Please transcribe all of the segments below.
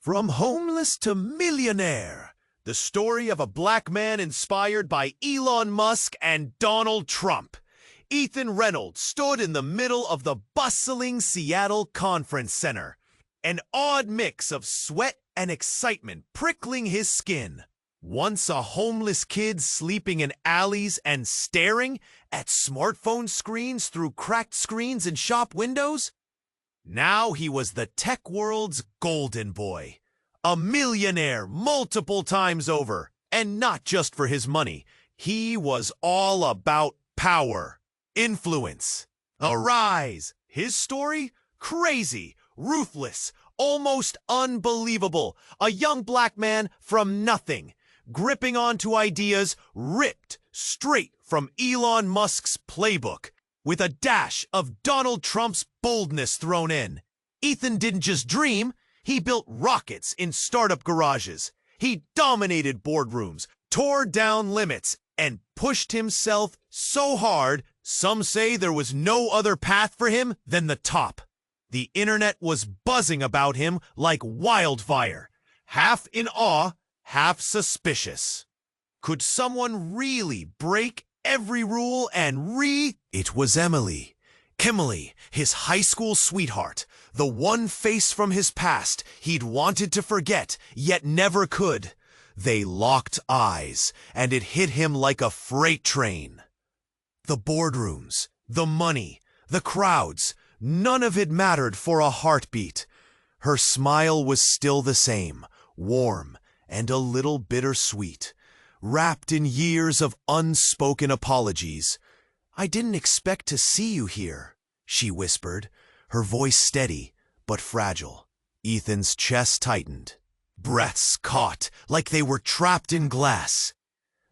From homeless to millionaire, the story of a black man inspired by Elon Musk and Donald Trump. Ethan Reynolds stood in the middle of the bustling Seattle Conference Center, an odd mix of sweat and excitement prickling his skin. Once a homeless kid sleeping in alleys and staring at smartphone screens through cracked screens in shop windows, now he was the tech world's golden boy, a millionaire multiple times over, and not just for his money. He was all about power, influence, a rise. His story? Crazy, ruthless, almost unbelievable. A young black man from nothing, gripping onto ideas ripped straight from Elon Musk's playbook, with a dash of Donald Trump's boldness thrown in. Ethan didn't just dream, he built rockets in startup garages. He dominated boardrooms, tore down limits, and pushed himself so hard, some say there was no other path for him than the top. The internet was buzzing about him like wildfire, half in awe, half suspicious. Could someone really break every rule and It was Emily, his high school sweetheart, the one face from his past he'd wanted to forget, yet never could. They locked eyes, and it hit him like a freight train. The boardrooms, the money, the crowds, none of it mattered for a heartbeat. Her smile was still the same, warm and a little bittersweet, wrapped in years of unspoken apologies. "I didn't expect to see you here," she whispered, her voice steady but fragile. Ethan's chest tightened. Breaths caught like they were trapped in glass.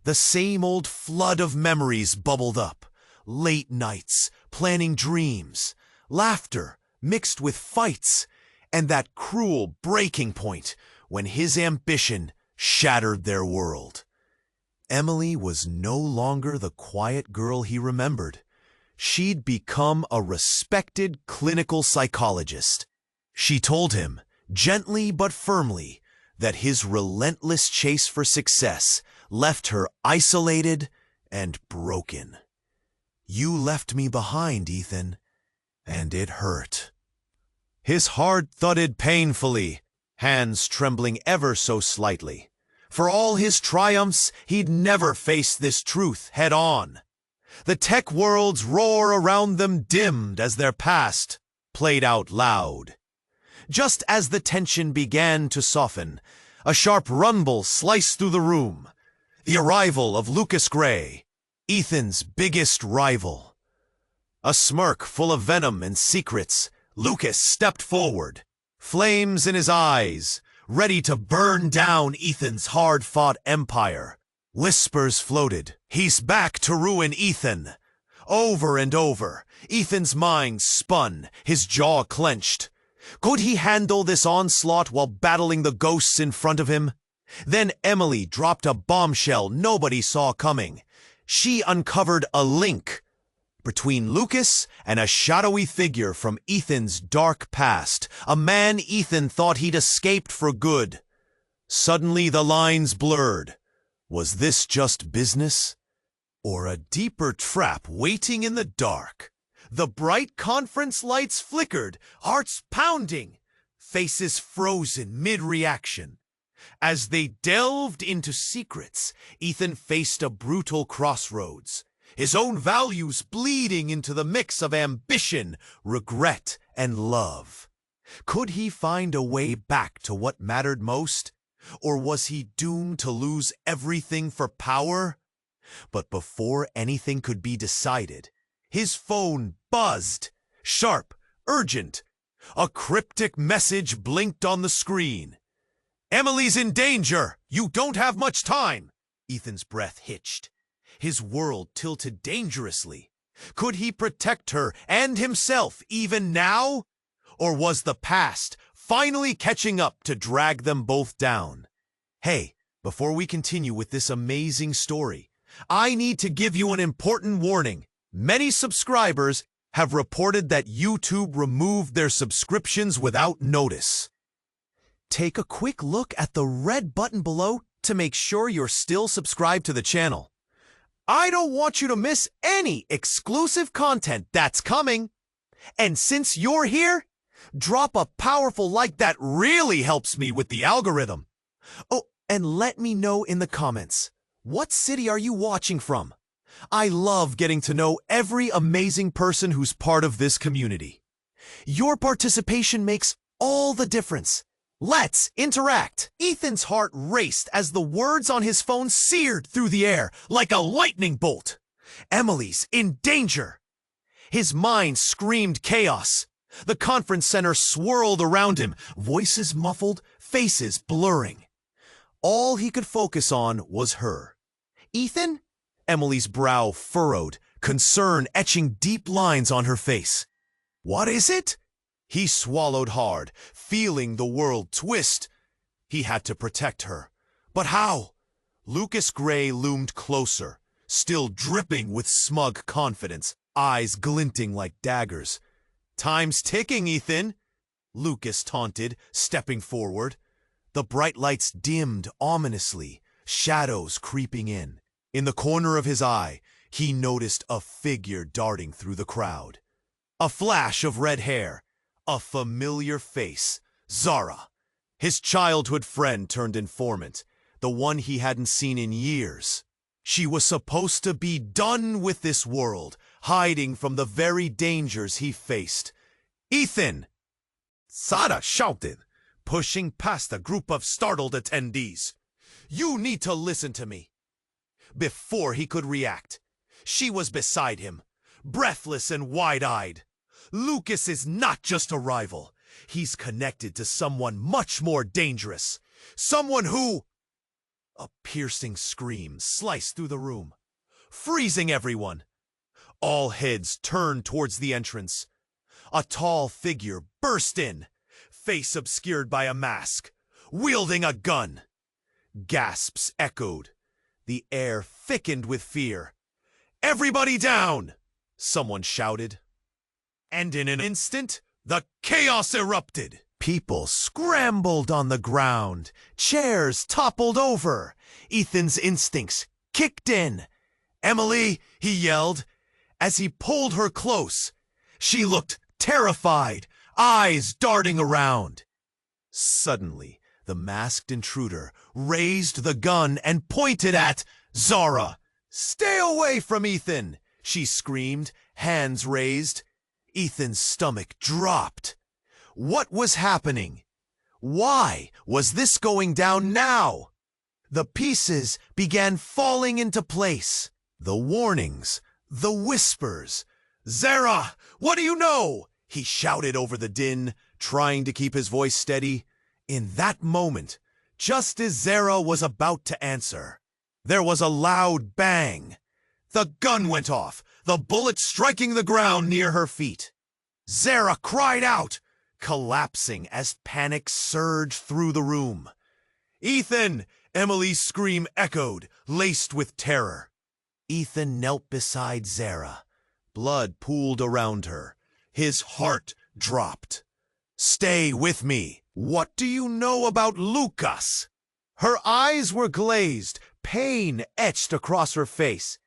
The same old flood of memories bubbled up. Late nights, planning dreams, laughter mixed with fights, and that cruel breaking point when his ambition shattered their world. Emily was no longer the quiet girl he remembered. She'd become a respected clinical psychologist. She told him, gently but firmly, that his relentless chase for success left her isolated and broken. "You left me behind, Ethan, and it hurt." His heart thudded painfully, hands trembling ever so slightly. For all his triumphs, he'd never faced this truth head-on. The tech world's roar around them dimmed as their past played out loud. Just as the tension began to soften, a sharp rumble sliced through the room. The arrival of Lucas Gray, Ethan's biggest rival. A smirk full of venom and secrets, Lucas stepped forward, flames in his eyes, ready to burn down Ethan's hard-fought empire. Whispers floated, "He's back to ruin Ethan." Over and over, Ethan's mind spun, his jaw clenched. Could he handle this onslaught while battling the ghosts in front of him? Then Emily dropped a bombshell nobody saw coming. She uncovered a link between Lucas and a shadowy figure from Ethan's dark past, a man Ethan thought he'd escaped for good. Suddenly the lines blurred. Was this just business? Or a deeper trap waiting in the dark? The bright conference lights flickered, hearts pounding, faces frozen mid-reaction. As they delved into secrets, Ethan faced a brutal crossroads, his own values bleeding into the mix of ambition, regret, and love. Could he find a way back to what mattered most? Or was he doomed to lose everything for power? But before anything could be decided, his phone buzzed, sharp, urgent. A cryptic message blinked on the screen. "Emily's in danger! You don't have much time!" Ethan's breath hitched. His world tilted dangerously. Could he protect her and himself even now? Or was the past finally catching up to drag them both down? Hey, before we continue with this amazing story, I need to give you an important warning. Many subscribers have reported that YouTube removed their subscriptions without notice. Take a quick look at the red button below to make sure you're still subscribed to the channel. I don't want you to miss any exclusive content that's coming. And since you're here, drop a powerful like that really helps me with the algorithm. Oh, and let me know in the comments, what city are you watching from? I love getting to know every amazing person who's part of this community. Your participation makes all the difference. Let's interact. Ethan's heart raced as the words on his phone seared through the air like a lightning bolt. Emily's in danger. His mind screamed chaos. The conference center swirled around him, voices muffled, faces blurring. All he could focus on was her. Ethan? Emily's brow furrowed, concern etching deep lines on her face. What is it? He swallowed hard, feeling the world twist. He had to protect her. But how? Lucas Gray loomed closer, still dripping with smug confidence, eyes glinting like daggers. Time's ticking, Ethan, Lucas taunted, stepping forward. The bright lights dimmed ominously, shadows creeping in. In the corner of his eye, he noticed a figure darting through the crowd. A flash of red hair. A familiar face, Zara, his childhood friend turned informant, the one he hadn't seen in years. She was supposed to be done with this world, hiding from the very dangers he faced. Ethan! Zara shouted, pushing past a group of startled attendees. You need to listen to me. Before he could react, she was beside him, breathless and wide-eyed. Lucas is not just a rival. He's connected to someone much more dangerous. Someone who... A piercing scream sliced through the room, freezing everyone. All heads turned towards the entrance. A tall figure burst in, face obscured by a mask, wielding a gun. Gasps echoed. The air thickened with fear. Everybody down! Someone shouted. And in an instant, the chaos erupted. People scrambled on the ground. Chairs toppled over. Ethan's instincts kicked in. Emily, he yelled, as he pulled her close. She looked terrified, eyes darting around. Suddenly, the masked intruder raised the gun and pointed at Zara. Stay away from Ethan, she screamed, hands raised. Ethan's stomach dropped. What was happening? Why was this going down now? The pieces began falling into place. The warnings, the whispers. Zara, what do you know? He shouted over the din, trying to keep his voice steady. In that moment, just as Zara was about to answer, there was a loud bang. The gun went off, the bullet striking the ground near her feet. Zara cried out, collapsing as panic surged through the room. Ethan! Emily's scream echoed, laced with terror. Ethan knelt beside Zara. Blood pooled around her. His heart dropped. Stay with me. What do you know about Lucas? Her eyes were glazed, pain etched across her face.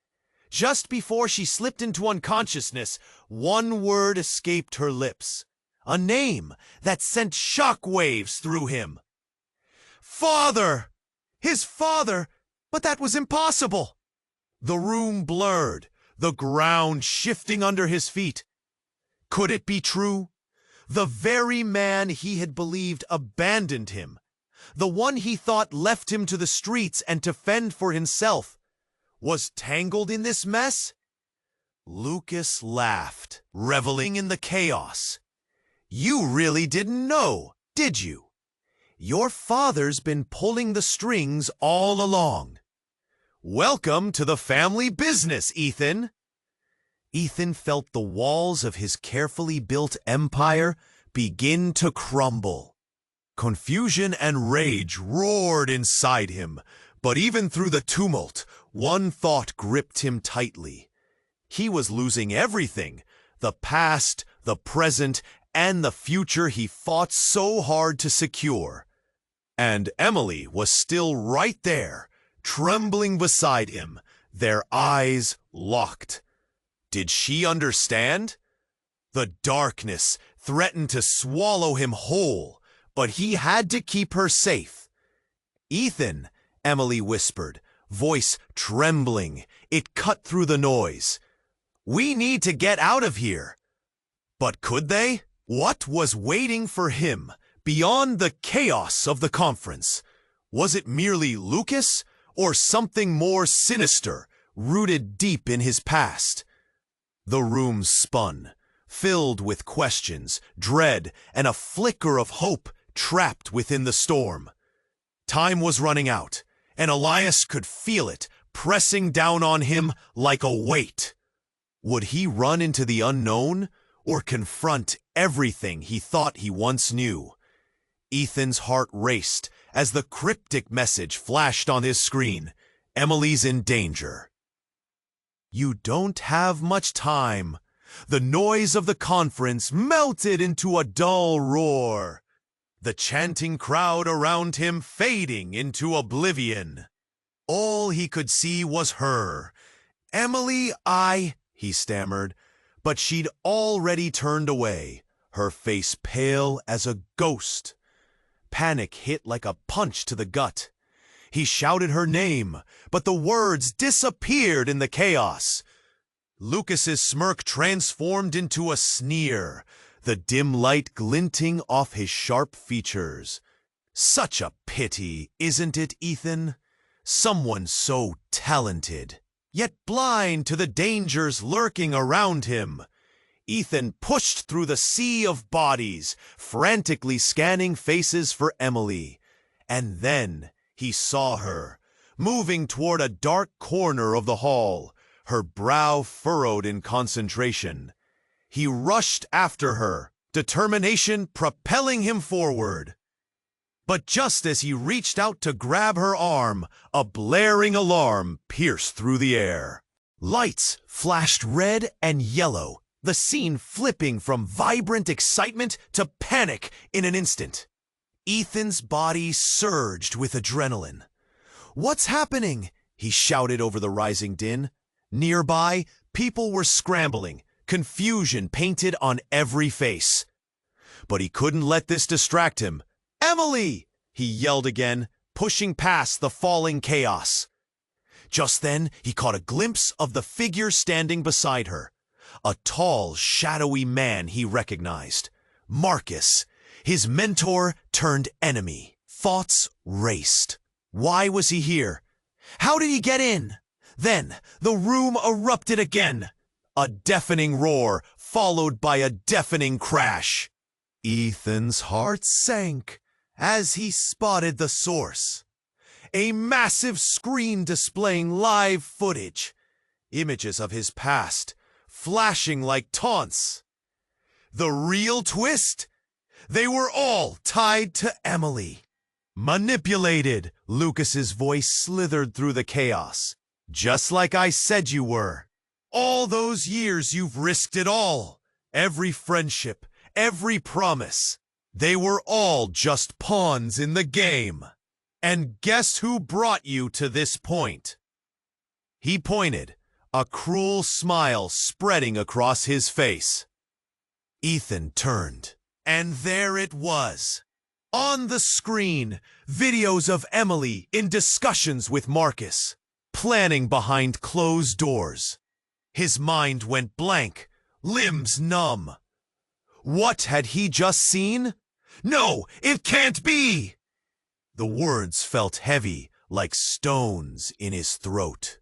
Just before she slipped into unconsciousness, one word escaped her lips. A name that sent shockwaves through him. Father! His father! But that was impossible! The room blurred, the ground shifting under his feet. Could it be true? The very man he had believed abandoned him. The one he thought left him to the streets and to fend for himself. Was tangled in this mess? Lucas laughed, reveling in the chaos. You really didn't know, did you? Your father's been pulling the strings all along. Welcome to the family business, Ethan. Ethan felt the walls of his carefully built empire begin to crumble. Confusion and rage roared inside him, but even through the tumult, one thought gripped him tightly. He was losing everything, the past, the present, and the future he fought so hard to secure. And Emily was still right there, trembling beside him, their eyes locked. Did she understand? The darkness threatened to swallow him whole, but he had to keep her safe. "Ethan," Emily whispered, voice trembling. It cut through the noise. "We need to get out of here." But could they? What was waiting for him beyond the chaos of the conference? Was it merely Lucas, or something more sinister, rooted deep in his past? The room spun, filled with questions, dread, and a flicker of hope trapped within the storm. Time was running out, and Elias could feel it pressing down on him like a weight. Would he run into the unknown, or confront everything he thought he once knew? Ethan's heart raced as the cryptic message flashed on his screen. "Emily's in danger." "You don't have much time." The noise of the conference melted into a dull roar, the chanting crowd around him fading into oblivion. All he could see was her. "Emily, he stammered, but she'd already turned away, her face pale as a ghost. Panic hit like a punch to the gut. He shouted her name, but the words disappeared in the chaos. Lucas's smirk transformed into a sneer, the dim light glinting off his sharp features. "Such a pity, isn't it, Ethan? Someone so talented, yet blind to the dangers lurking around him." Ethan pushed through the sea of bodies, frantically scanning faces for Emily. And then he saw her, moving toward a dark corner of the hall, her brow furrowed in concentration. He rushed after her, determination propelling him forward. But just as he reached out to grab her arm, a blaring alarm pierced through the air. Lights flashed red and yellow, the scene flipping from vibrant excitement to panic in an instant. Ethan's body surged with adrenaline. "What's happening?" he shouted over the rising din. Nearby, people were scrambling, confusion painted on every face. But he couldn't let this distract him. "Emily!" he yelled again, pushing past the falling chaos. Just then, he caught a glimpse of the figure standing beside her. A tall, shadowy man he recognized. Marcus, his mentor turned enemy. Thoughts raced. Why was he here? How did he get in? Then, the room erupted again. A deafening roar, followed by a deafening crash. Ethan's heart sank as he spotted the source. A massive screen displaying live footage. Images of his past, flashing like taunts. The real twist? They were all tied to Emily. "Manipulated," Lucas's voice slithered through the chaos. "Just like I said you were. All those years you've risked it all. Every friendship, every promise. They were all just pawns in the game. And guess who brought you to this point?" He pointed, a cruel smile spreading across his face. Ethan turned, and there it was. On the screen, videos of Emily in discussions with Marcus, planning behind closed doors. His mind went blank, limbs numb. What had he just seen? "No, it can't be!" The words felt heavy, like stones in his throat.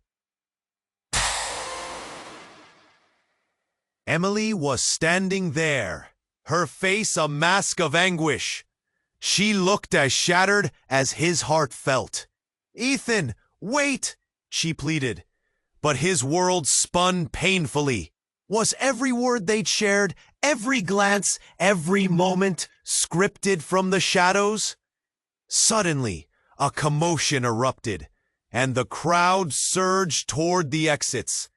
Emily was standing there, her face a mask of anguish. She looked as shattered as his heart felt. "Ethan, wait!" she pleaded. But his world spun painfully. Was every word they'd shared, every glance, every moment, scripted from the shadows? Suddenly, a commotion erupted, and the crowd surged toward the exits.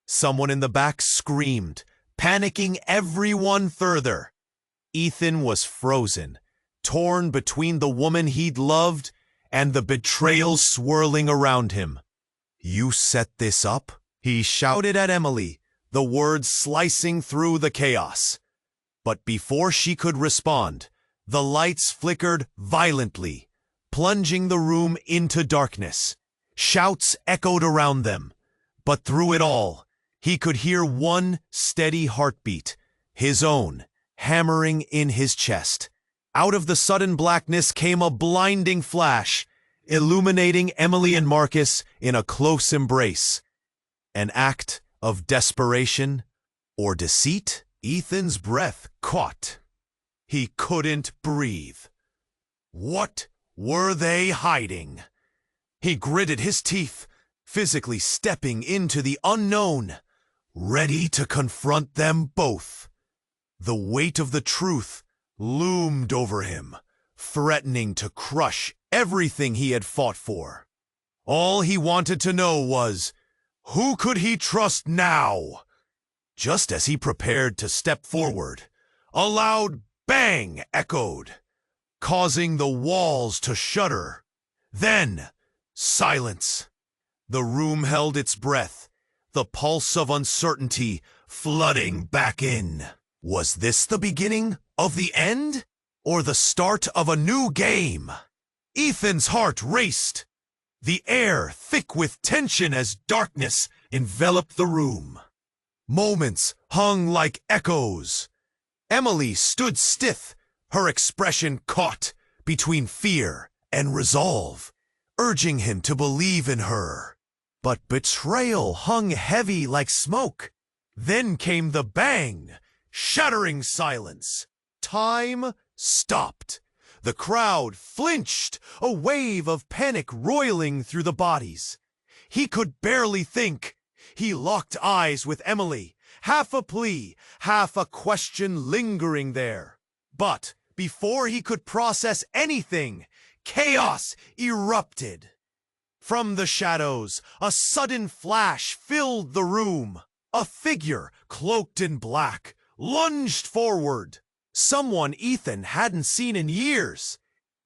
Someone in the back screamed, panicking everyone further. Ethan was frozen, torn between the woman he'd loved and the betrayal swirling around him. "You set this up?" he shouted at Emily, the words slicing through the chaos. But before she could respond, the lights flickered violently, plunging the room into darkness. Shouts echoed around them, but through it all, he could hear one steady heartbeat, his own, hammering in his chest. Out of the sudden blackness came a blinding flash, illuminating Emily and Marcus in a close embrace. An act of desperation or deceit? Ethan's breath caught. He couldn't breathe. What were they hiding? He gritted his teeth, physically stepping into the unknown, ready to confront them both. The weight of the truth loomed over him, threatening to crush everything he had fought for. All he wanted to know was, who could he trust now? Just as he prepared to step forward, a loud bang echoed, causing the walls to shudder. Then, silence. The room held its breath, the pulse of uncertainty flooding back in. Was this the beginning of the end, or the start of a new game? Ethan's heart raced, the air thick with tension as darkness enveloped the room. Moments hung like echoes. Emily stood stiff, her expression caught between fear and resolve, urging him to believe in her. But betrayal hung heavy like smoke. Then came the bang, shattering silence. Time stopped. The crowd flinched, a wave of panic roiling through the bodies. He could barely think. He locked eyes with Emily, half a plea, half a question lingering there. But before he could process anything, chaos erupted. From the shadows, a sudden flash filled the room. A figure, cloaked in black, lunged forward. Someone Ethan hadn't seen in years.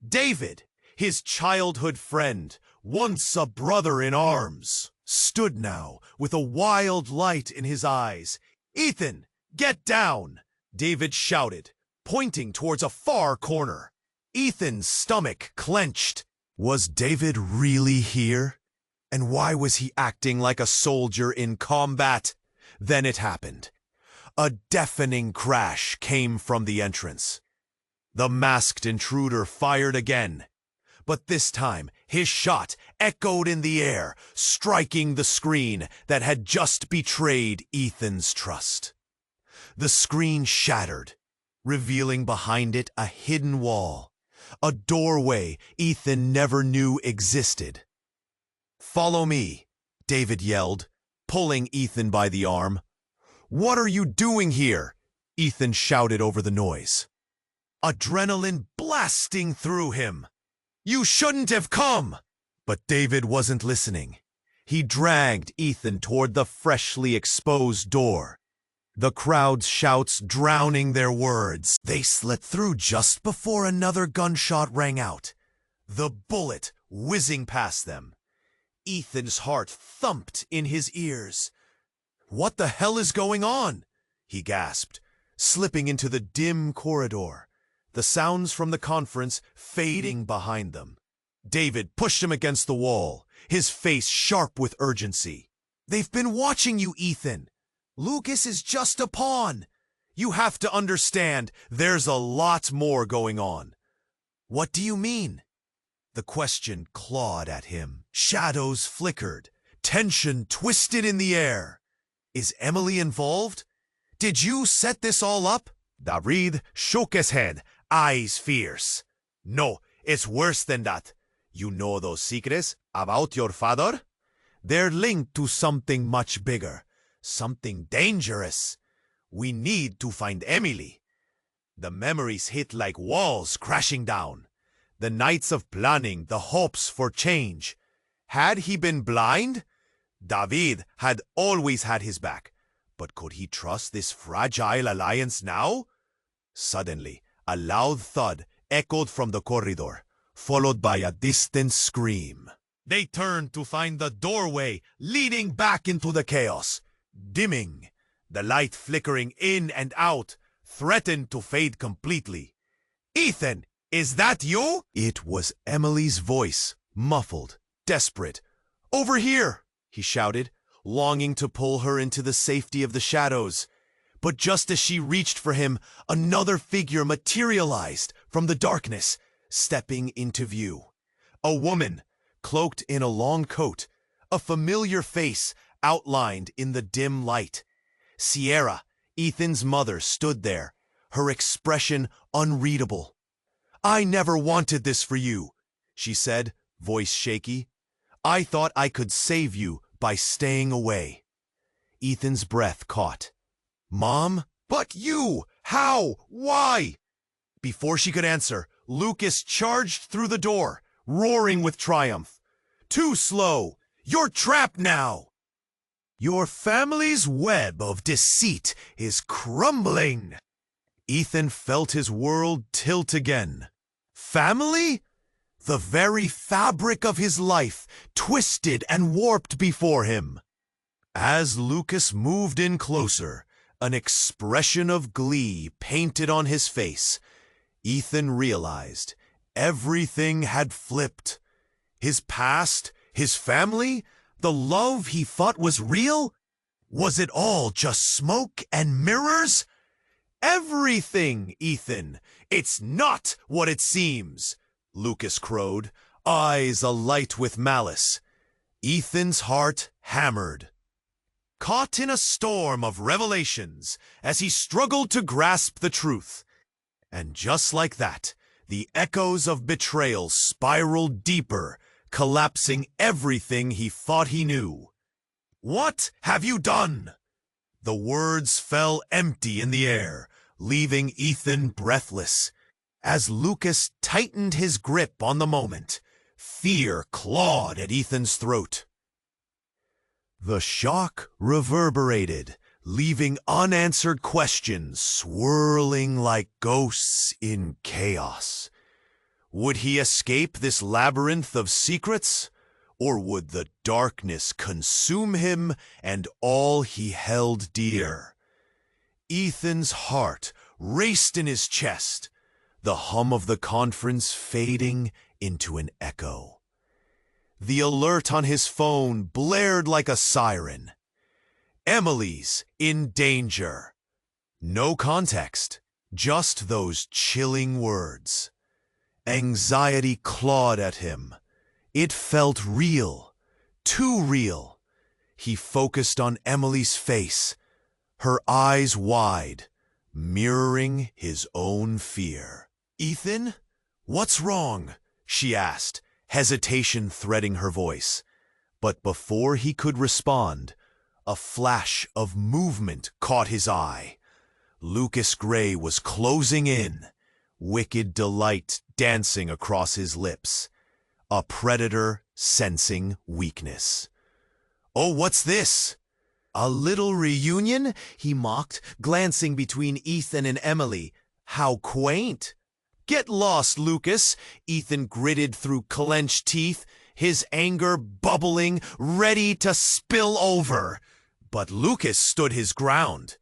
David, his childhood friend, once a brother in arms, stood now with a wild light in his eyes. "Ethan, get down!" David shouted, pointing towards a far corner. Ethan's stomach clenched. Was David really here? And why was he acting like a soldier in combat? Then it happened. A deafening crash came from the entrance. The masked intruder fired again, but this time his shot echoed in the air, striking the screen that had just betrayed Ethan's trust. The screen shattered, revealing behind it a hidden wall, a doorway Ethan never knew existed. "Follow me," David yelled, pulling Ethan by the arm. "What are you doing here?" Ethan shouted over the noise. Adrenaline blasting through him. "You shouldn't have come!" But David wasn't listening. He dragged Ethan toward the freshly exposed door, the crowd's shouts drowning their words. They slit through just before another gunshot rang out, the bullet whizzing past them. Ethan's heart thumped in his ears. "What the hell is going on?" he gasped, slipping into the dim corridor, the sounds from the conference fading behind them. David pushed him against the wall, his face sharp with urgency. "They've been watching you, Ethan. Lucas is just a pawn. You have to understand, there's a lot more going on." "What do you mean?" The question clawed at him. Shadows flickered, tension twisted in the air. "Is Emily involved? Did you set this all up?" David shook his head, eyes fierce. "No, it's worse than that. You know those secrets about your father? They're linked to something much bigger, something dangerous. We need to find Emily." The memories hit like walls crashing down. The nights of planning, the hopes for change. Had he been blind? David had always had his back, but could he trust this fragile alliance now? Suddenly, a loud thud echoed from the corridor, followed by a distant scream. They turned to find the doorway leading back into the chaos, dimming. The light flickering in and out threatened to fade completely. "Ethan, is that you?" It was Emily's voice, muffled, desperate. "Over here!" he shouted, longing to pull her into the safety of the shadows. But just as she reached for him, another figure materialized from the darkness, stepping into view. A woman, cloaked in a long coat, a familiar face outlined in the dim light. Sierra, Ethan's mother, stood there, her expression unreadable. "I never wanted this for you," she said, voice shaky. "I thought I could save you by staying away." Ethan's breath caught. "Mom? But you! How? Why?" Before she could answer, Lucas charged through the door, roaring with triumph. "Too slow! You're trapped now! Your family's web of deceit is crumbling." Ethan felt his world tilt again. Family? The very fabric of his life twisted and warped before him. As Lucas moved in closer, an expression of glee painted on his face, Ethan realized everything had flipped. His past, his family, the love he thought was real? Was it all just smoke and mirrors? "Everything, Ethan. It's not what it seems," Lucas crowed, eyes alight with malice. Ethan's heart hammered, caught in a storm of revelations as he struggled to grasp the truth. And just like that, the echoes of betrayal spiraled deeper, collapsing everything he thought he knew. "What have you done?" The words fell empty in the air, leaving Ethan breathless. As Lucas tightened his grip on the moment, fear clawed at Ethan's throat. The shock reverberated, leaving unanswered questions swirling like ghosts in chaos. Would he escape this labyrinth of secrets? Or would the darkness consume him and all he held dear? Ethan's heart raced in his chest, the hum of the conference fading into an echo. The alert on his phone blared like a siren. Emily's in danger. No context, just those chilling words. Anxiety clawed at him. It felt real, too real. He focused on Emily's face, her eyes wide, mirroring his own fear. "Ethan, what's wrong?" she asked, hesitation threading her voice. But before he could respond, a flash of movement caught his eye. Lucas Gray was closing in, wicked delight dancing across his lips. A predator sensing weakness. "Oh, what's this?" "A little reunion?" he mocked, glancing between Ethan and Emily. "How quaint." "Get lost, Lucas," Ethan gritted through clenched teeth, his anger bubbling, ready to spill over. But Lucas stood his ground.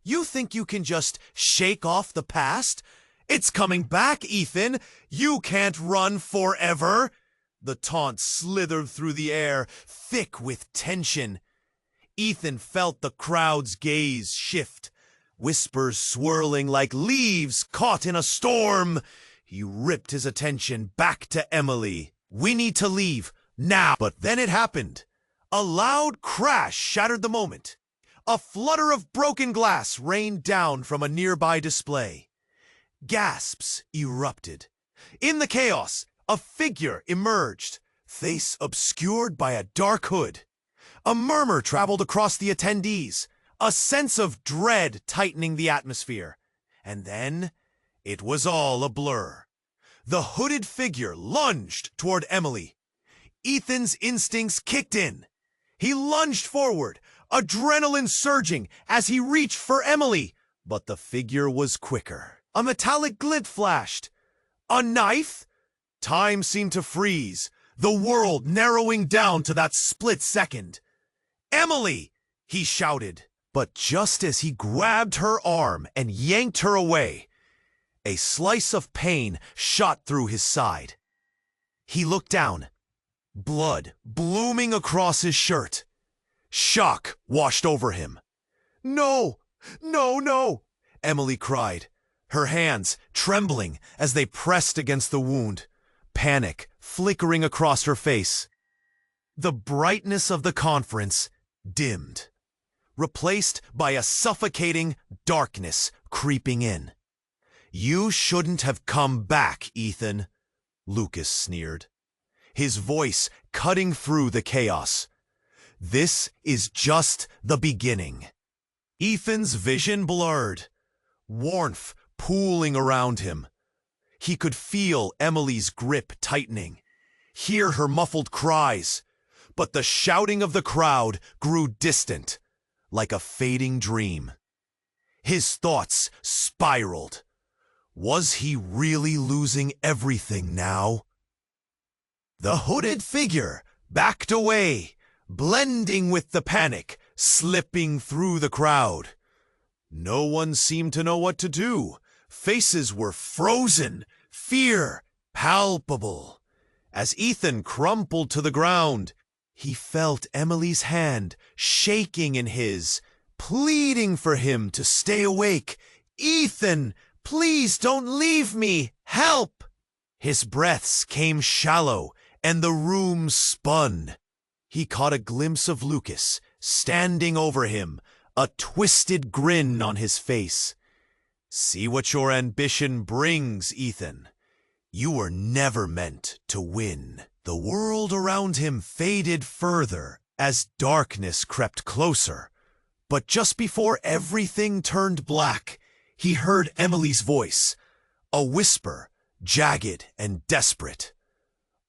"You think you can just shake off the past? It's coming back, Ethan. You can't run forever." The taunt slithered through the air, thick with tension. Ethan felt the crowd's gaze shift, whispers swirling like leaves caught in a storm. He ripped his attention back to Emily. "We need to leave, now." But then it happened. A loud crash shattered the moment. A flutter of broken glass rained down from a nearby display. Gasps erupted. In the chaos, a figure emerged, face obscured by a dark hood. A murmur traveled across the attendees, a sense of dread tightening the atmosphere. And then, it was all a blur. The hooded figure lunged toward Emily. Ethan's instincts kicked in. He lunged forward, adrenaline surging as he reached for Emily. But the figure was quicker. A metallic glint flashed. A knife? Time seemed to freeze, the world narrowing down to that split second. "Emily!" he shouted. But just as he grabbed her arm and yanked her away, a slice of pain shot through his side. He looked down, blood blooming across his shirt. Shock washed over him. "No! No, no!" Emily cried, her hands trembling as they pressed against the wound, panic flickering across her face. The brightness of the conference dimmed, replaced by a suffocating darkness creeping in. "You shouldn't have come back, Ethan," Lucas sneered, his voice cutting through the chaos. "This is just the beginning." Ethan's vision blurred, warmth pooling around him. He could feel Emily's grip tightening, hear her muffled cries, but the shouting of the crowd grew distant, like a fading dream. His thoughts spiraled. Was he really losing everything now? The hooded figure backed away, blending with the panic, slipping through the crowd. No one seemed to know what to do. Faces were frozen, fear palpable. As Ethan crumpled to the ground, he felt Emily's hand shaking in his, pleading for him to stay awake. "Ethan, please don't leave me! Help!" His breaths came shallow, and the room spun. He caught a glimpse of Lucas, standing over him, a twisted grin on his face. "See what your ambition brings, Ethan. You were never meant to win." The world around him faded further as darkness crept closer. But just before everything turned black, he heard Emily's voice, a whisper, jagged and desperate.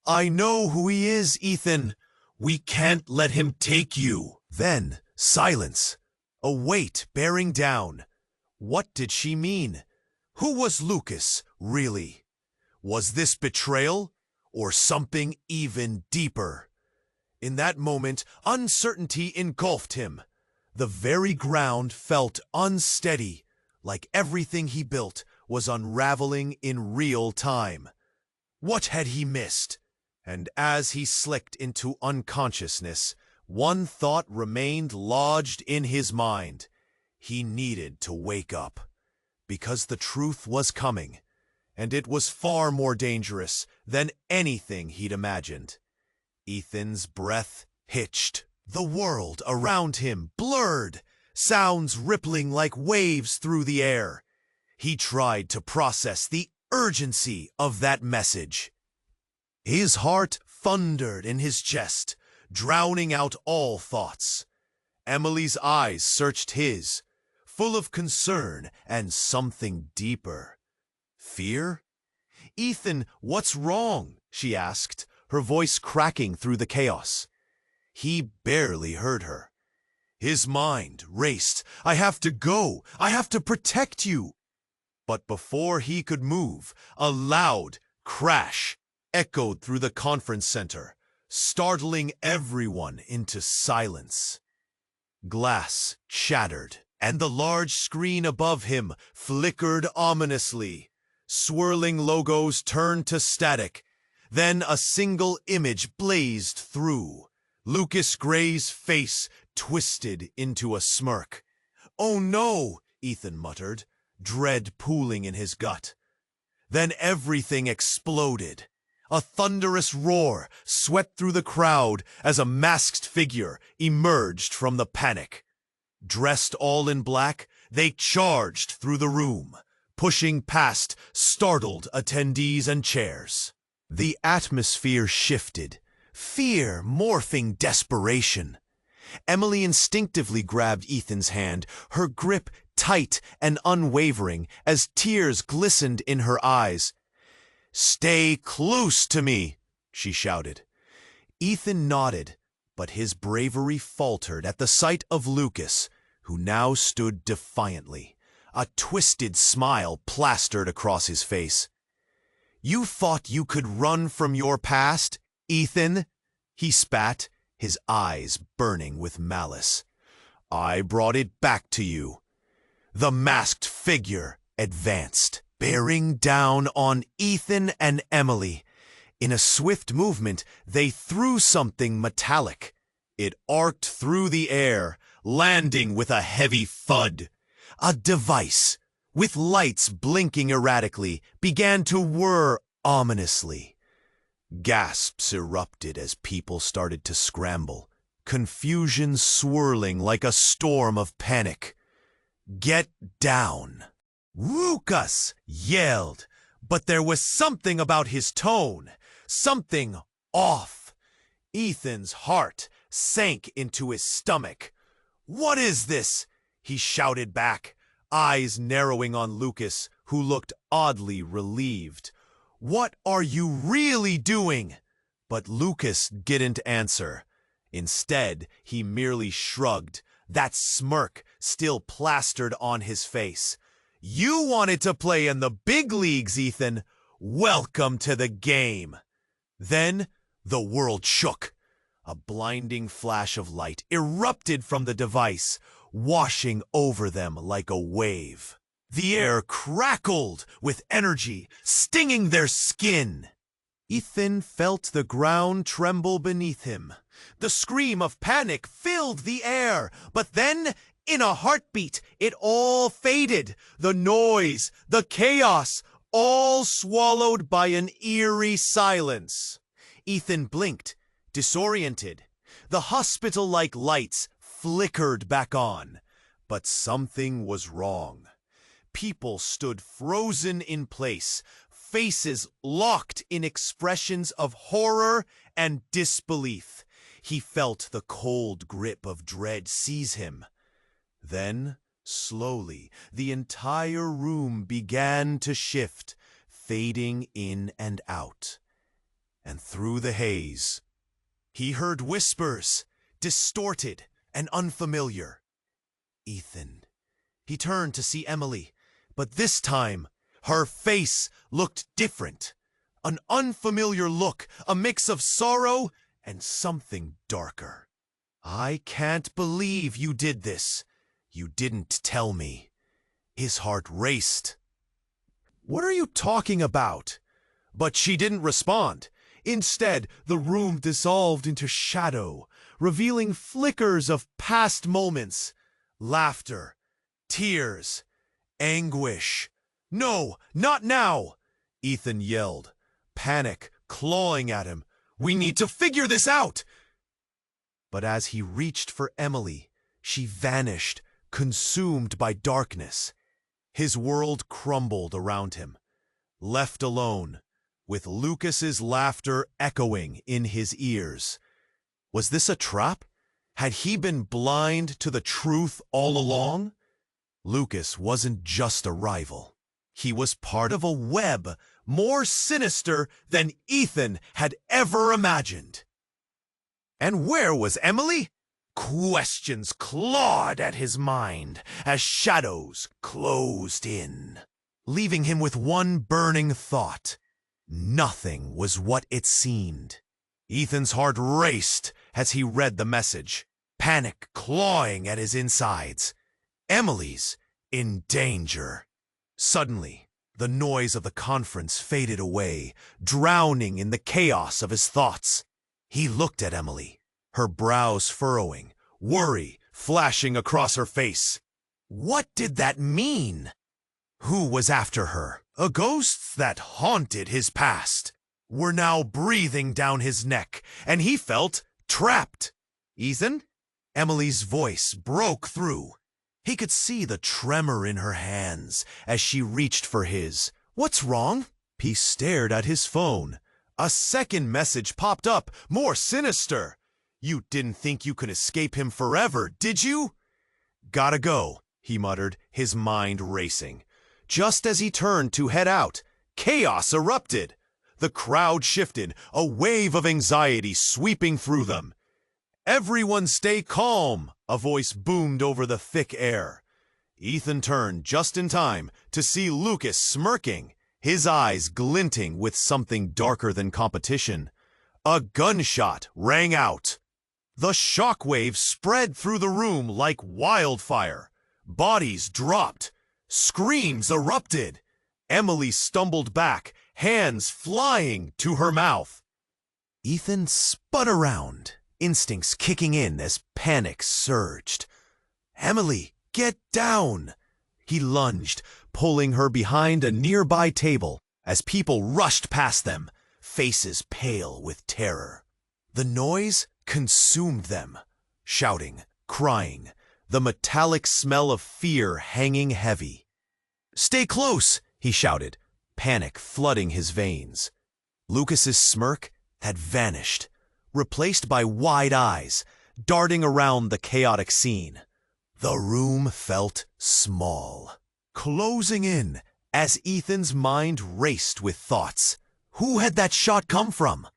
"I know who he is, Ethan. We can't let him take you." Then silence, a weight bearing down. What did she mean? Who was Lucas, really? Was this betrayal, or something even deeper? In that moment, uncertainty engulfed him. The very ground felt unsteady, like everything he built was unraveling in real time. What had he missed? And as he slipped into unconsciousness, one thought remained lodged in his mind. He needed to wake up, because the truth was coming, and it was far more dangerous than anything he'd imagined. Ethan's breath hitched. The world around him blurred, sounds rippling like waves through the air. He tried to process the urgency of that message. His heart thundered in his chest, drowning out all thoughts. Emily's eyes searched his, full of concern and something deeper. Fear? "Ethan, what's wrong?" she asked, her voice cracking through the chaos. He barely heard her. His mind raced. "I have to go. I have to protect you." But before he could move, a loud crash echoed through the conference center, startling everyone into silence. Glass shattered, and the large screen above him flickered ominously. Swirling logos turned to static. Then a single image blazed through. Lucas Gray's face twisted into a smirk. "Oh no," Ethan muttered, dread pooling in his gut. Then everything exploded. A thunderous roar swept through the crowd as a masked figure emerged from the panic. Dressed all in black, they charged through the room, pushing past startled attendees and chairs. The atmosphere shifted, fear morphing desperation. Emily instinctively grabbed Ethan's hand, her grip tight and unwavering as tears glistened in her eyes. "Stay close to me," she shouted. Ethan nodded, but his bravery faltered at the sight of Lucas, who now stood defiantly, a twisted smile plastered across his face. You thought you could run from your past, Ethan? He spat, his eyes burning with malice. I brought it back to you. The masked figure advanced, bearing down on Ethan and Emily. In a swift movement, they threw something metallic. It arced through the air, landing with a heavy thud. A device, with lights blinking erratically, began to whir ominously. Gasps erupted as people started to scramble, confusion swirling like a storm of panic. Get down! Lucas yelled, but there was something about his tone, something off. Ethan's heart sank into his stomach. What is this? He shouted back, eyes narrowing on Lucas, who looked oddly relieved. What are you really doing? But Lucas didn't answer. Instead, he merely shrugged, that smirk still plastered on his face. You wanted to play in the big leagues, Ethan. Welcome to the game. Then the world shook. A blinding flash of light erupted from the device, washing over them like a wave. The air crackled with energy, stinging their skin. Ethan felt the ground tremble beneath him. The scream of panic filled the air, but then, in a heartbeat, it all faded. The noise, the chaos, all swallowed by an eerie silence. Ethan blinked, disoriented. The hospital-like lights flickered back on, but something was wrong. People stood frozen in place, faces locked in expressions of horror and disbelief. He felt the cold grip of dread seize him. Then, slowly, the entire room began to shift, fading in and out. And through the haze, he heard whispers, distorted and unfamiliar. Ethan. He turned to see Emily, but this time, her face looked different. An unfamiliar look, a mix of sorrow and something darker. I can't believe you did this. You didn't tell me. His heart raced. What are you talking about? But she didn't respond. Instead, the room dissolved into shadow, revealing flickers of past moments. Laughter, tears, anguish. No, not now! Ethan yelled, panic clawing at him. We need to figure this out! But as he reached for Emily, she vanished, consumed by darkness. His world crumbled around him. Left alone, with Lucas's laughter echoing in his ears. Was this a trap? Had he been blind to the truth all along? Lucas wasn't just a rival. He was part of a web more sinister than Ethan had ever imagined. And where was Emily? Questions clawed at his mind as shadows closed in, leaving him with one burning thought. Nothing was what it seemed. Ethan's heart raced as he read the message, panic clawing at his insides. Emily's in danger. Suddenly, the noise of the conference faded away, drowning in the chaos of his thoughts. He looked at Emily, her brows furrowing, worry flashing across her face. What did that mean? Who was after her? The ghosts that haunted his past were now breathing down his neck, and he felt trapped. Ethan? Emily's voice broke through. He could see the tremor in her hands as she reached for his. What's wrong? He stared at his phone. A second message popped up, more sinister. You didn't think you could escape him forever, did you? Gotta go, he muttered, his mind racing. Just as he turned to head out, chaos erupted. The crowd shifted, a wave of anxiety sweeping through them. Everyone stay calm, a voice boomed over the thick air. Ethan turned just in time to see Lucas smirking, his eyes glinting with something darker than competition. A gunshot rang out. The shockwave spread through the room like wildfire. Bodies dropped. Screams erupted. Emily stumbled back, hands flying to her mouth. Ethan spun around, instincts kicking in as panic surged. "Emily, get down!" He lunged, pulling her behind a nearby table as people rushed past them, faces pale with terror. The noise consumed them, shouting, crying, the metallic smell of fear hanging heavy. "Stay close!" he shouted, panic flooding his veins. Lucas's smirk had vanished, replaced by wide eyes, darting around the chaotic scene. The room felt small, closing in as Ethan's mind raced with thoughts. Who had that shot come from?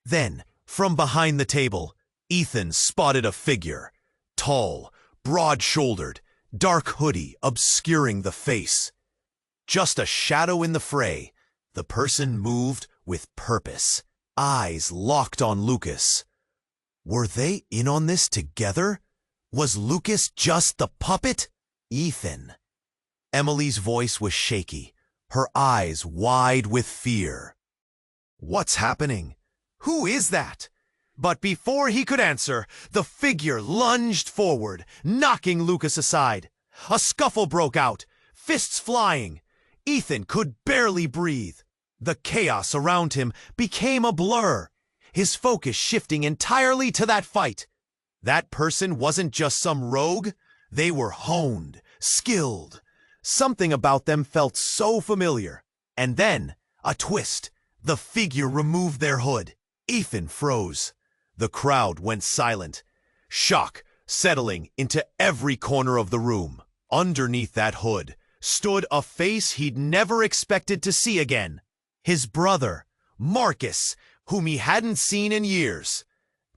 Then, from behind the table, Ethan spotted a figure, tall, broad-shouldered, dark hoodie obscuring the face. Just a shadow in the fray, the person moved with purpose, eyes locked on Lucas. Were they in on this together? Was Lucas just the puppet? Ethan. Emily's voice was shaky, her eyes wide with fear. "What's happening? Who is that?" But before he could answer, the figure lunged forward, knocking Lucas aside. A scuffle broke out, fists flying. Ethan could barely breathe. The chaos around him became a blur, his focus shifting entirely to that fight. That person wasn't just some rogue. They were honed, skilled. Something about them felt so familiar. And then, a twist. The figure removed their hood. Ethan froze. The crowd went silent, shock settling into every corner of the room. Underneath that hood stood a face he'd never expected to see again. His brother, Marcus, whom he hadn't seen in years.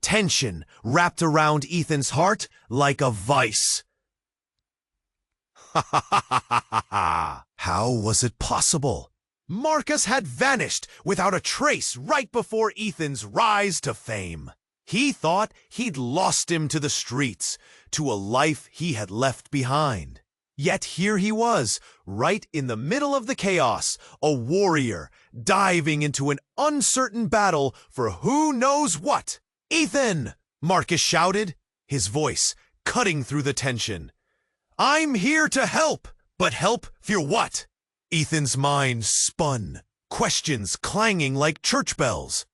Tension wrapped around Ethan's heart like a vice. Ha ha ha ha ha ha! How was it possible? Marcus had vanished without a trace right before Ethan's rise to fame. He thought he'd lost him to the streets, to a life he had left behind. Yet here he was, right in the middle of the chaos, a warrior, diving into an uncertain battle for who knows what. "Ethan!" Marcus shouted, his voice cutting through the tension. "I'm here to help, but help for what?" Ethan's mind spun, questions clanging like church bells.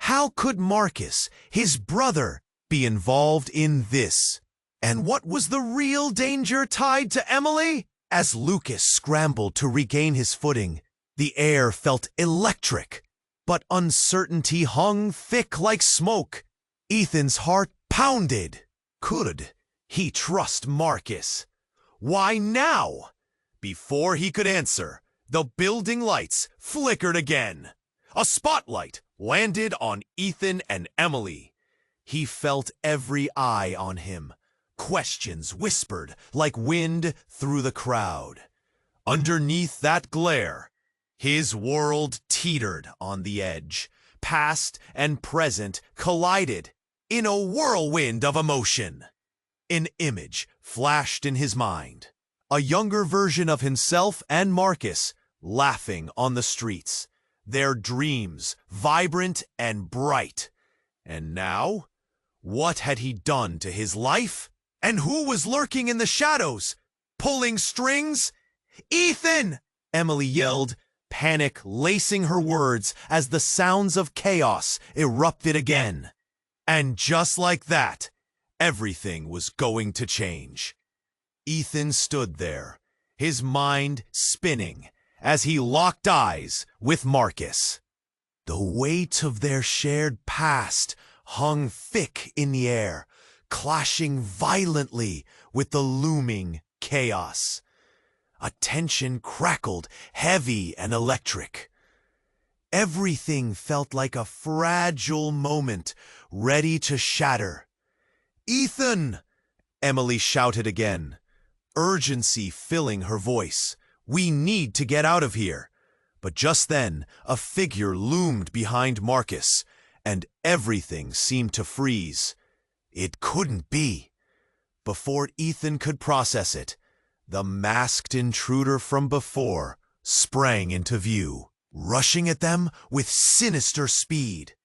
How could Marcus, his brother, be involved in this? And what was the real danger tied to Emily? As Lucas scrambled to regain his footing, the air felt electric, but uncertainty hung thick like smoke. Ethan's heart pounded. Could he trust Marcus? Why now? Before he could answer, the building lights flickered again. A spotlight landed on Ethan and Emily. He felt every eye on him. Questions whispered like wind through the crowd. Underneath that glare, his world teetered on the edge. Past and present collided in a whirlwind of emotion. An image flashed in his mind. A younger version of himself and Marcus laughing on the streets. Their dreams vibrant and bright. And now, what had he done to his life? And who was lurking in the shadows, pulling strings? "Ethan!" Emily yelled, panic lacing her words as the sounds of chaos erupted again. And just like that, everything was going to change. Ethan stood there, his mind spinning, as he locked eyes with Marcus. The weight of their shared past hung thick in the air, clashing violently with the looming chaos. A tension crackled, heavy and electric. Everything felt like a fragile moment, ready to shatter. "Ethan!" Emily shouted again, urgency filling her voice. "We need to get out of here." But just then, a figure loomed behind Marcus, and everything seemed to freeze. It couldn't be. Before Ethan could process it, the masked intruder from before sprang into view, rushing at them with sinister speed.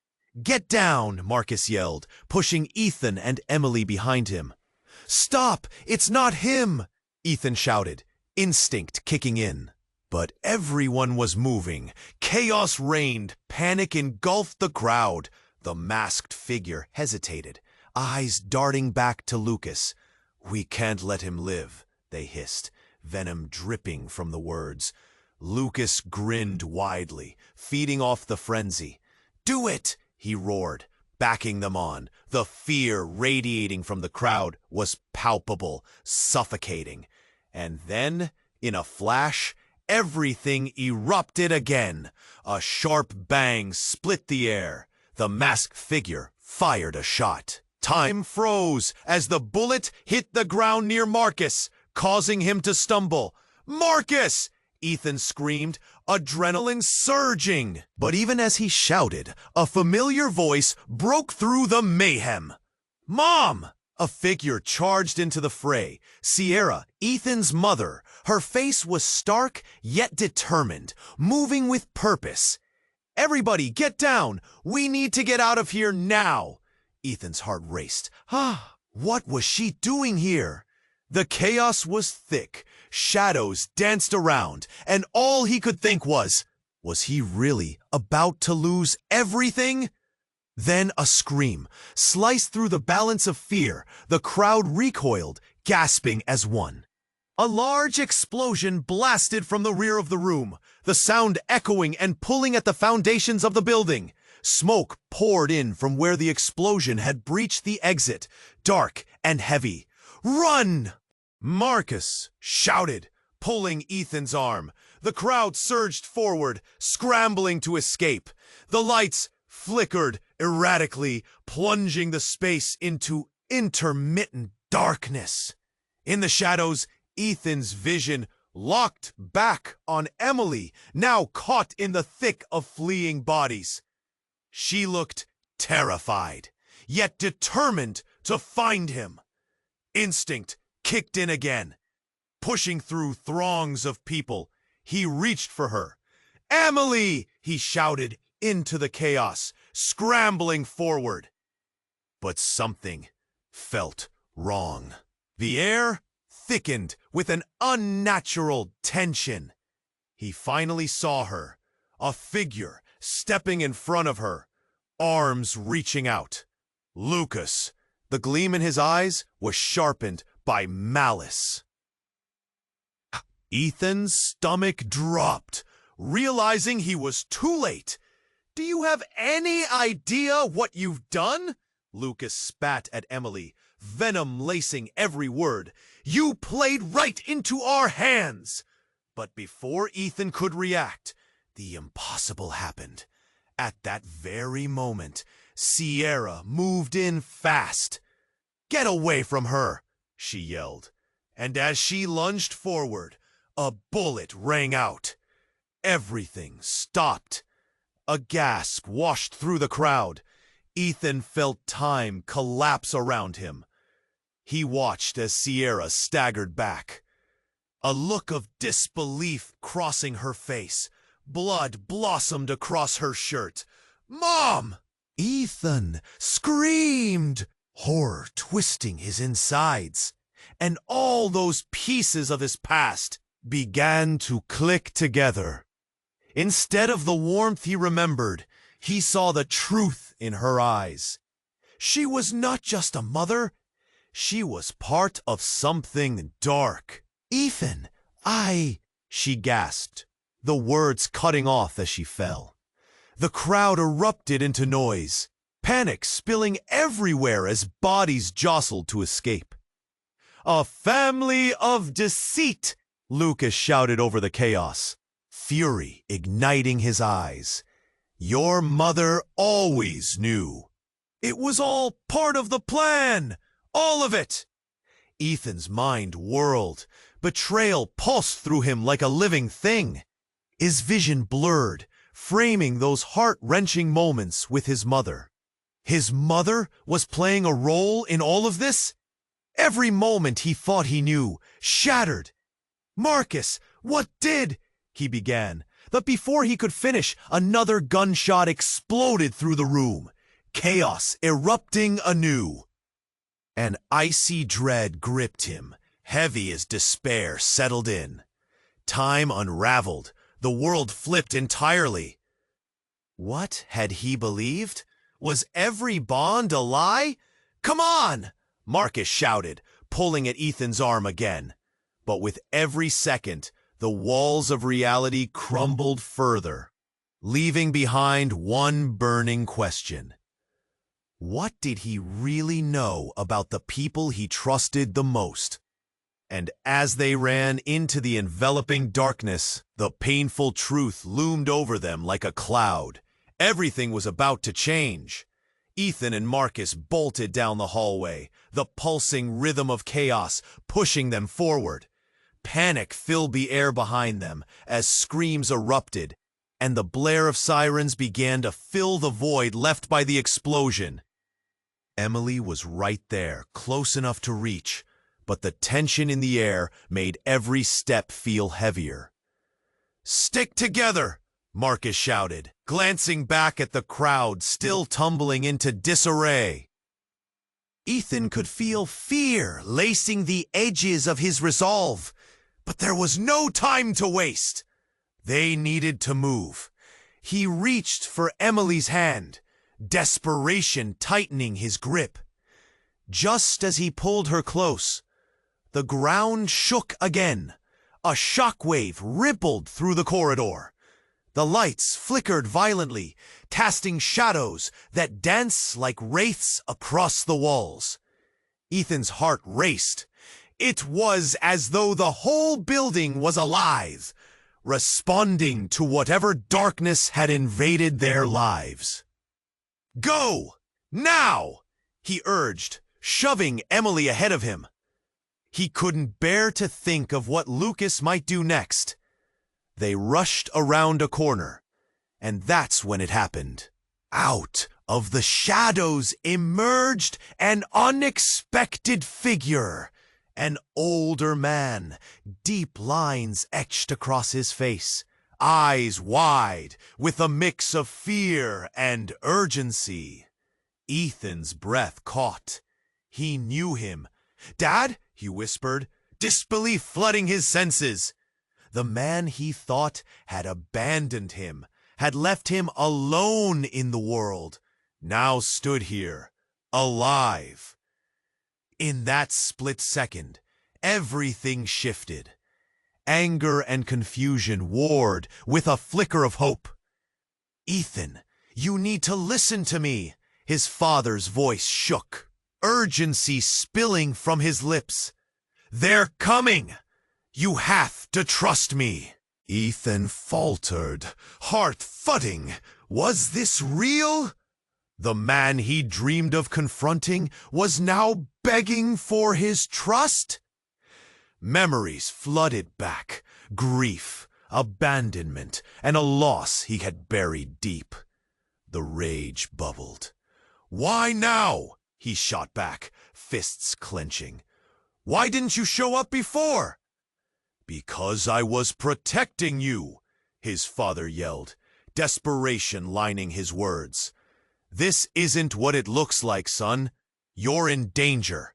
"Get down!" Marcus yelled, pushing Ethan and Emily behind him. "Stop! It's not him!" Ethan shouted, instinct kicking in. But everyone was moving. Chaos reigned. Panic engulfed the crowd. The masked figure hesitated, eyes darting back to Lucas. "We can't let him live," they hissed, venom dripping from the words. Lucas grinned widely, feeding off the frenzy. "Do it!" he roared, backing them on. The fear radiating from the crowd was palpable, suffocating. And then, in a flash, everything erupted again. A sharp bang split the air. The masked figure fired a shot. Time froze as the bullet hit the ground near Marcus, causing him to stumble. "Marcus!" Ethan screamed, adrenaline surging. But even as he shouted, a familiar voice broke through the mayhem. "Mom!" A figure charged into the fray. Sierra, Ethan's mother. Her face was stark yet determined, moving with purpose. "Everybody, get down! We need to get out of here now!" Ethan's heart raced. What was she doing here? The chaos was thick. Shadows danced around, and all he could think was he really about to lose everything? Then a scream sliced through the balance of fear. The crowd recoiled, gasping as one. A large explosion blasted from the rear of the room, the sound echoing and pulling at the foundations of the building. Smoke poured in from where the explosion had breached the exit, dark and heavy. "Run!" Marcus shouted, pulling Ethan's arm. The crowd surged forward, scrambling to escape. The lights flickered erratically, plunging the space into intermittent darkness. In the shadows, Ethan's vision locked back on Emily, now caught in the thick of fleeing bodies. She looked terrified, yet determined to find him. Instinct kicked in again. Pushing through throngs of people, he reached for her. "Emily!" he shouted into the chaos, scrambling forward. But something felt wrong. The air thickened with an unnatural tension. He finally saw her, a figure stepping in front of her, arms reaching out. Lucas. The gleam in his eyes was sharpened by malice. Ethan's stomach dropped, realizing he was too late. "Do you have any idea what you've done?" Lucas spat at Emily, venom lacing every word. "You played right into our hands!" But before Ethan could react, the impossible happened. At that very moment, Sierra moved in fast. "Get away from her!" she yelled. And as she lunged forward, a bullet rang out. Everything stopped. A gasp washed through the crowd. Ethan felt time collapse around him. He watched as Sierra staggered back, a look of disbelief crossing her face. Blood blossomed across her shirt. "Mom!" Ethan screamed, horror twisting his insides. And all those pieces of his past began to click together. Instead of the warmth he remembered, he saw the truth in her eyes. She was not just a mother. She was part of something dark. "Ethan, she gasped, the words cutting off as she fell. The crowd erupted into noise, panic spilling everywhere as bodies jostled to escape. "A family of deceit!" Lucas shouted over the chaos, fury igniting his eyes. "Your mother always knew. It was all part of the plan, all of it." Ethan's mind whirled. Betrayal pulsed through him like a living thing. His vision blurred, framing those heart-wrenching moments with his mother. His mother was playing a role in all of this? Every moment he thought he knew, shattered. "Marcus, what did—" he began. But before he could finish, another gunshot exploded through the room, chaos erupting anew. An icy dread gripped him, heavy as despair settled in. Time unraveled, the world flipped entirely. What had he believed? Was every bond a lie? "Come on!" Marcus shouted, pulling at Ethan's arm again. But with every second, the walls of reality crumbled further, leaving behind one burning question. What did he really know about the people he trusted the most? And as they ran into the enveloping darkness, the painful truth loomed over them like a cloud. Everything was about to change. Ethan and Marcus bolted down the hallway, the pulsing rhythm of chaos pushing them forward. Panic filled the air behind them as screams erupted, and the blare of sirens began to fill the void left by the explosion. Emily was right there, close enough to reach, but the tension in the air made every step feel heavier. "Stick together!" Marcus shouted, glancing back at the crowd still tumbling into disarray. Ethan could feel fear lacing the edges of his resolve, but there was no time to waste. They needed to move. He reached for Emily's hand, desperation tightening his grip. Just as he pulled her close, the ground shook again. A shockwave rippled through the corridor. The lights flickered violently, casting shadows that danced like wraiths across the walls. Ethan's heart raced. It was as though the whole building was alive, responding to whatever darkness had invaded their lives. "Go! Now!" he urged, shoving Emily ahead of him. He couldn't bear to think of what Lucas might do next. They rushed around a corner, and that's when it happened. Out of the shadows emerged an unexpected figure. An older man, deep lines etched across his face, eyes wide, with a mix of fear and urgency. Ethan's breath caught. He knew him. "Dad?" he whispered, disbelief flooding his senses. The man he thought had abandoned him, had left him alone in the world, now stood here, alive. In that split second, everything shifted. Anger and confusion warred with a flicker of hope. "Ethan, you need to listen to me," his father's voice shook, urgency spilling from his lips. "They're coming! You have to trust me." Ethan faltered, heart thudding. Was this real? The man he dreamed of confronting was now begging for his trust? Memories flooded back, grief, abandonment, and a loss he had buried deep. The rage bubbled. "Why now?" he shot back, fists clenching. "Why didn't you show up before?" "Because I was protecting you," his father yelled, desperation lining his words. "This isn't what it looks like, son. You're in danger."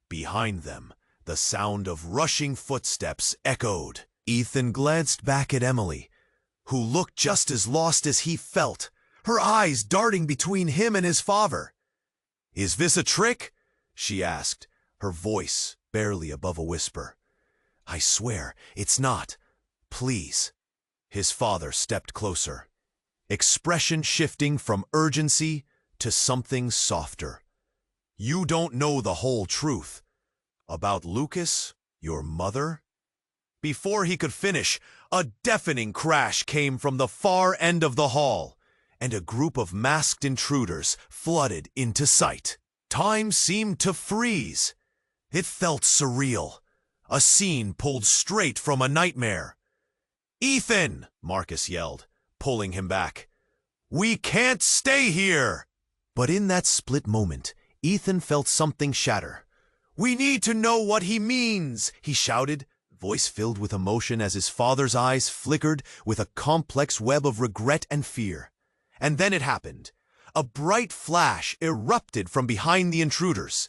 Behind them, the sound of rushing footsteps echoed. Ethan glanced back at Emily, who looked just as lost as he felt, her eyes darting between him and his father. "Is this a trick?" she asked, her voice barely above a whisper. "I swear, it's not. Please." His father stepped closer, expression shifting from urgency to something softer. "You don't know the whole truth. About Lucas, your mother?" Before he could finish, a deafening crash came from the far end of the hall, and a group of masked intruders flooded into sight. Time seemed to freeze. It felt surreal. A scene pulled straight from a nightmare. "Ethan!" Marcus yelled, pulling him back. "We can't stay here!" But in that split moment, Ethan felt something shatter. "We need to know what he means!" he shouted, voice filled with emotion as his father's eyes flickered with a complex web of regret and fear. And then it happened. A bright flash erupted from behind the intruders,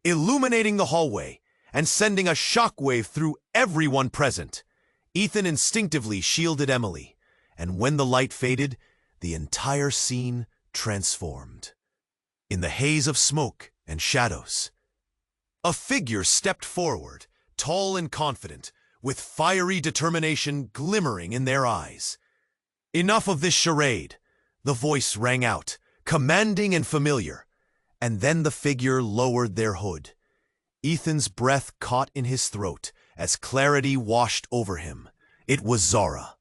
illuminating the hallway and sending a shockwave through everyone present. Ethan instinctively shielded Emily, and when the light faded, the entire scene transformed. In the haze of smoke and shadows, a figure stepped forward, tall and confident, with fiery determination glimmering in their eyes. "Enough of this charade," the voice rang out, commanding and familiar, and then the figure lowered their hood. Ethan's breath caught in his throat as clarity washed over him. It was Zara.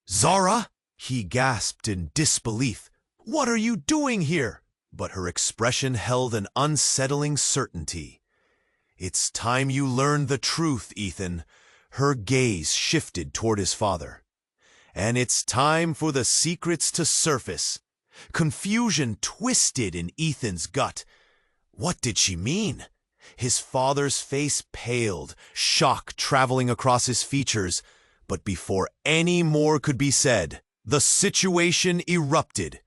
"Zara?" he gasped in disbelief. "What are you doing here?" But her expression held an unsettling certainty. "It's time you learned the truth, Ethan." Her gaze shifted toward his father. "And it's time for the secrets to surface." Confusion twisted in Ethan's gut. What did she mean? His father's face paled, shock traveling across his features. But before any more could be said, the situation erupted.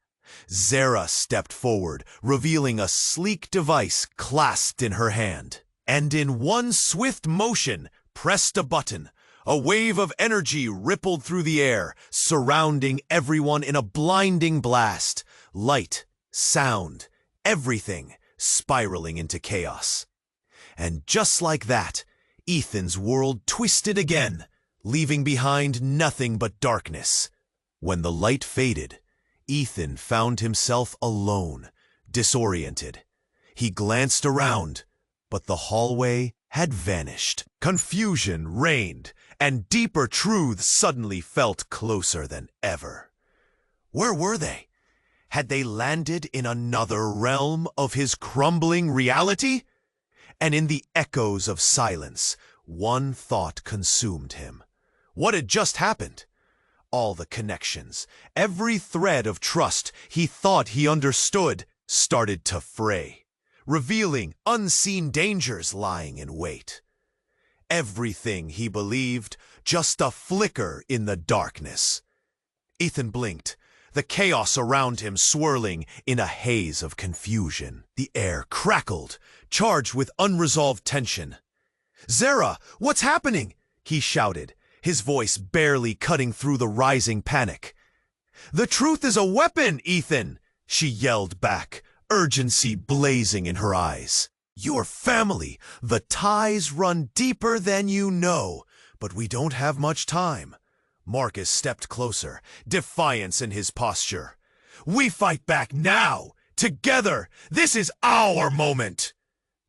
Zara stepped forward, revealing a sleek device clasped in her hand, and in one swift motion pressed a button. A wave of energy rippled through the air, surrounding everyone in a blinding blast. Light, sound, everything spiraling into chaos. And just like that, Ethan's world twisted again, leaving behind nothing but darkness. When the light faded, Ethan found himself alone, disoriented. He glanced around, but the hallway had vanished. Confusion reigned, and deeper truths suddenly felt closer than ever. Where were they? Had they landed in another realm of his crumbling reality? And in the echoes of silence, one thought consumed him. What had just happened? All the connections, every thread of trust he thought he understood, started to fray, revealing unseen dangers lying in wait. Everything he believed, just a flicker in the darkness. Ethan blinked, the chaos around him swirling in a haze of confusion. The air crackled, charged with unresolved tension. "Zara, what's happening?" he shouted, his voice barely cutting through the rising panic. "The truth is a weapon, Ethan!" she yelled back, urgency blazing in her eyes. "Your family, the ties run deeper than you know, but we don't have much time." Marcus stepped closer, defiance in his posture. "We fight back now, together. This is our moment."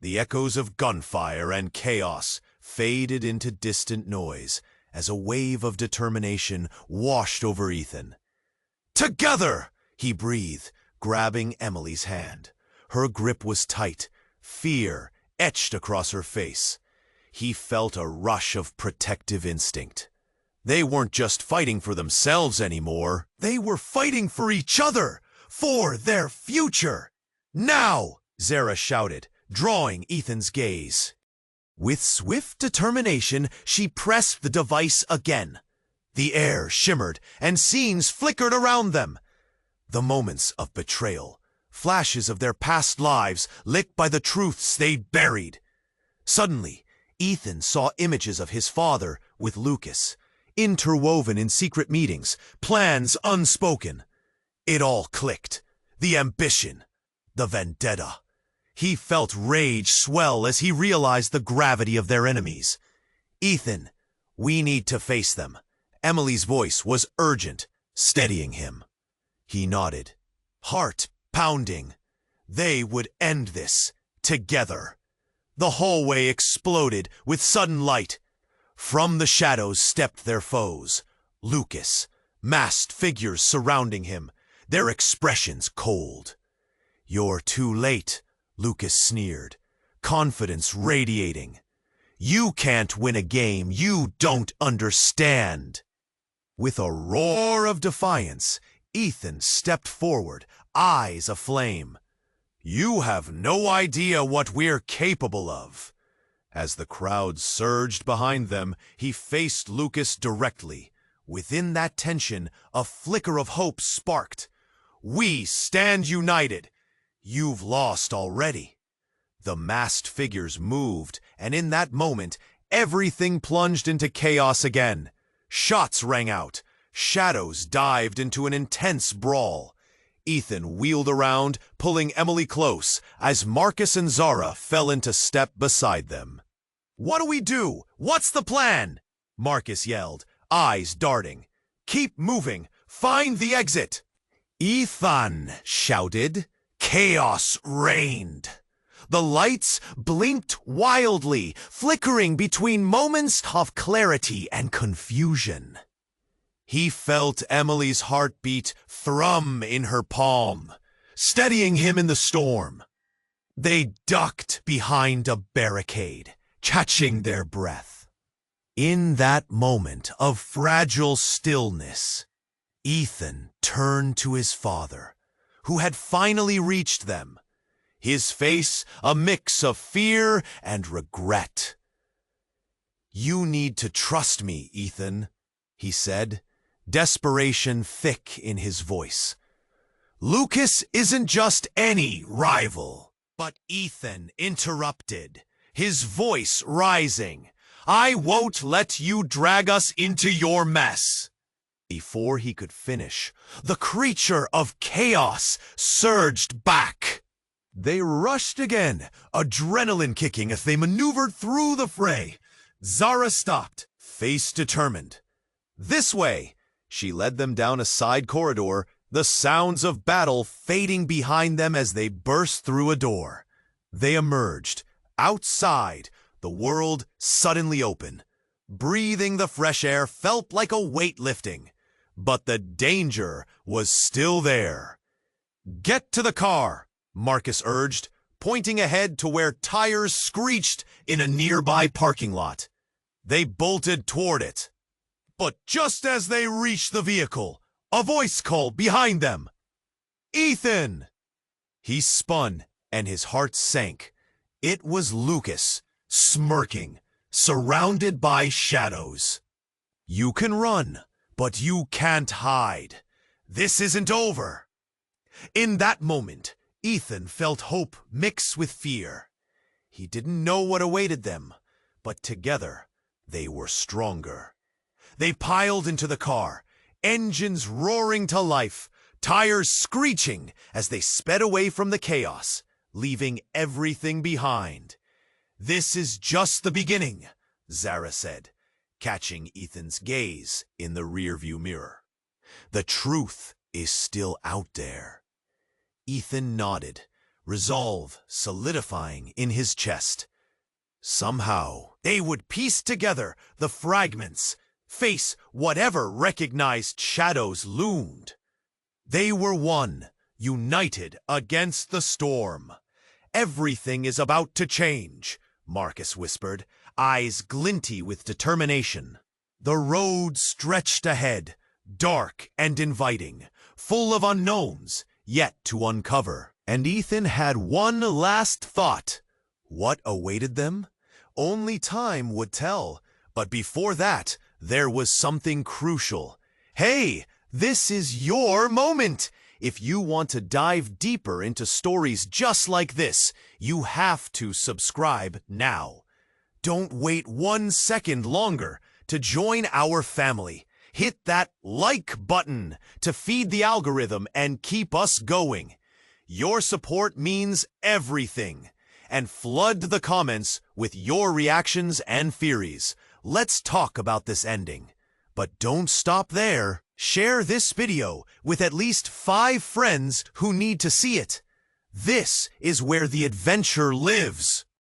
The echoes of gunfire and chaos faded into distant noise as a wave of determination washed over Ethan. "Together!" he breathed, grabbing Emily's hand. Her grip was tight, fear etched across her face. He felt a rush of protective instinct. They weren't just fighting for themselves anymore. They were fighting for each other, for their future. "Now!" Zara shouted, drawing Ethan's gaze. With swift determination, she pressed the device again. The air shimmered, and scenes flickered around them. The moments of betrayal, flashes of their past lives lit by the truths they'd buried. Suddenly, Ethan saw images of his father with Lucas, interwoven in secret meetings, plans unspoken. It all clicked. The ambition, the vendetta. He felt rage swell as he realized the gravity of their enemies. "Ethan, we need to face them." Emily's voice was urgent, steadying him. He nodded, heart pounding. They would end this together. The hallway exploded with sudden light. From the shadows stepped their foes. Lucas, masked figures surrounding him, their expressions cold. "You're too late," Lucas sneered, confidence radiating. "You can't win a game you don't understand." With a roar of defiance, Ethan stepped forward, eyes aflame. "You have no idea what we're capable of." As the crowd surged behind them, he faced Lucas directly. Within that tension, a flicker of hope sparked. "We stand united. You've lost already." The masked figures moved, and in that moment, everything plunged into chaos again. Shots rang out. Shadows dived into an intense brawl. Ethan wheeled around, pulling Emily close, as Marcus and Zara fell into step beside them. "What do we do? What's the plan?" Marcus yelled, eyes darting. "Keep moving. Find the exit." Ethan shouted. Chaos reigned. The lights blinked wildly, flickering between moments of clarity and confusion. He felt Emily's heartbeat thrum in her palm, steadying him in the storm. They ducked behind a barricade, catching their breath. In that moment of fragile stillness, Ethan turned to his father, who had finally reached them, his face a mix of fear and regret. "You need to trust me, Ethan," he said, desperation thick in his voice. "Lucas isn't just any rival." But Ethan interrupted, his voice rising. "I won't let you drag us into your mess." Before he could finish, the creature of chaos surged back. They rushed again, adrenaline kicking as they maneuvered through the fray. Zara stopped, face determined. "This way!" She led them down a side corridor, the sounds of battle fading behind them as they burst through a door. They emerged. Outside, the world suddenly open. Breathing the fresh air felt like a weight lifting. But the danger was still there. "Get to the car," Marcus urged, pointing ahead to where tires screeched in a nearby parking lot. They bolted toward it. But just as they reached the vehicle, a voice called behind them. "Ethan!" He spun, and his heart sank. It was Lucas, smirking, surrounded by shadows. "You can run, but you can't hide. This isn't over." In that moment, Ethan felt hope mix with fear. He didn't know what awaited them, but together they were stronger. They piled into the car, engines roaring to life, tires screeching as they sped away from the chaos, leaving everything behind. "This is just the beginning," Zara said, catching Ethan's gaze in the rearview mirror. "The truth is still out there." Ethan nodded, resolve solidifying in his chest. Somehow, they would piece together the fragments, face whatever recognized shadows loomed. They were one, united against the storm. "Everything is about to change," Marcus whispered, eyes glinty with determination. The road stretched ahead, dark and inviting, full of unknowns yet to uncover. And Ethan had one last thought. What awaited them? Only time would tell. But before that, there was something crucial. Hey, this is your moment! If you want to dive deeper into stories just like this, you have to subscribe now. Don't wait 1 second longer to join our family. Hit that like button to feed the algorithm and keep us going. Your support means everything. And flood the comments with your reactions and theories. Let's talk about this ending. But don't stop there. Share this video with at least 5 friends who need to see it. This is where the adventure lives.